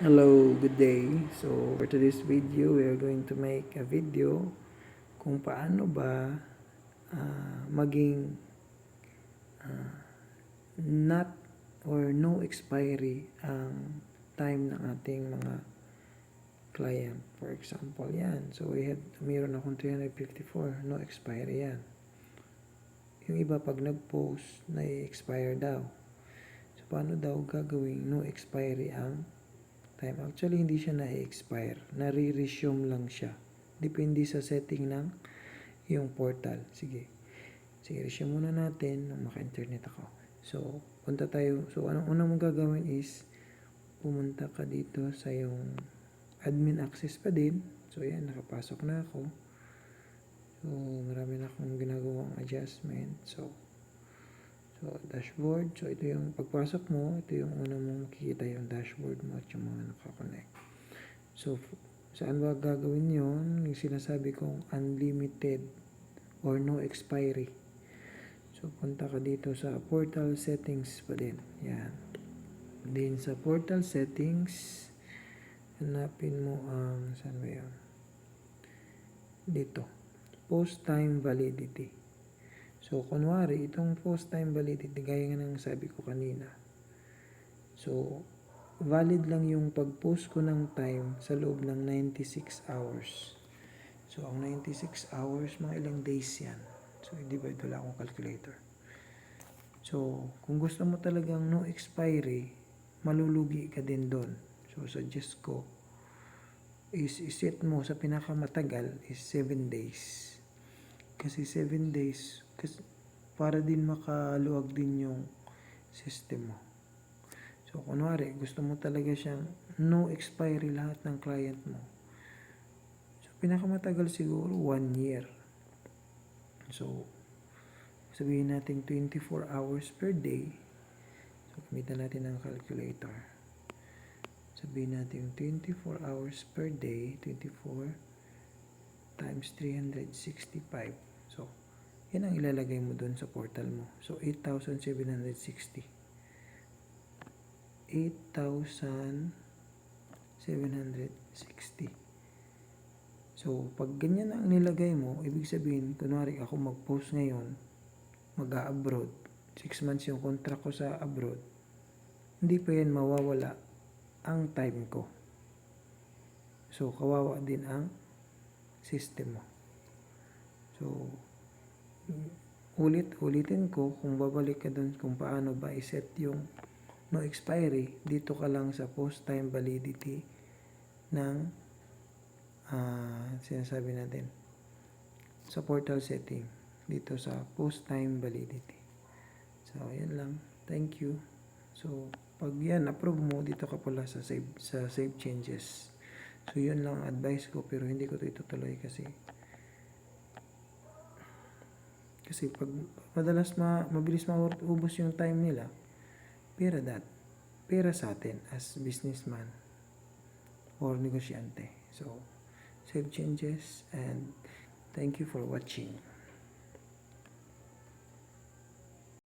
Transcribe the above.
Hello, good day. So for today's video, we are going to make a video kung paano ba maging not or no expiry ang time ng ating mga client. For example, yan. So mayroon akong 354, no expiry yan. Yung iba pag nag-post, na-expire daw. So paano daw gagawing no expiry ang time? Actually, hindi siya na-expire. Nare-resume lang siya. Depende sa setting ng yung portal. Sige, resume muna natin nung maka-internet ako. So, punta tayo. So, anong unang mong gagawin is pumunta ka dito sa yung admin access pa din. So, yan, nakapasok na ako. So, marami na akong ginagawang adjustment. So, dashboard. So, ito yung pagpasok mo. Ito yung una mong makikita yung dashboard mo at yung mga nakakonect. So, saan ba gagawin yun? Yung sinasabi kong unlimited or no expiry. So, punta ka dito sa portal settings pa din. Yan. Then, sa portal settings, hanapin mo ang, saan ba yun? Dito. Post time validity. So, kunwari, itong post time validity, gaya nga ng sabi ko kanina. So, valid lang yung pag-post ko ng time sa loob ng 96 hours. So, ang 96 hours, mga ilang days yan. So, hindi ba ito lang akong calculator. So, kung gusto mo talagang no expiry, malulugi ka din doon. So, suggest ko is iset mo sa pinakamatagal is 7 days. Kasi 7 days, kasi para din makaluwag din yung system mo. So, kunwari, gusto mo talaga siyang no expiry lahat ng client mo. So, pinakamatagal siguro 1 year. So, sabihin natin 24 hours per day. So, gamitan natin ang calculator. Sabihin natin 24 hours per day, 24 times 365. So, yan ang ilalagay mo doon sa portal mo. So, 8,760. 8,760. So, pag ganyan ang nilagay mo, ibig sabihin, kunwari ako mag-post ngayon, mag-a-abroad, 6 months yung contract ko sa abroad, hindi pa yan mawawala ang time ko. So, kawawa din ang system mo. So, ulitin ko kung babalik ka dun kung paano ba iset yung no expiry. Dito ka lang sa post time validity ng sinasabi natin sa portal setting. Dito sa post time validity. So, yan lang. Thank you. So, pag yan approve mo, dito ka pala sa save changes. So, yun lang advice ko, pero hindi ko ito itutuloy kasi pag madalas mabilis maubos yung time nila, pera sa atin as businessman or negosyante. So, save changes and thank you for watching.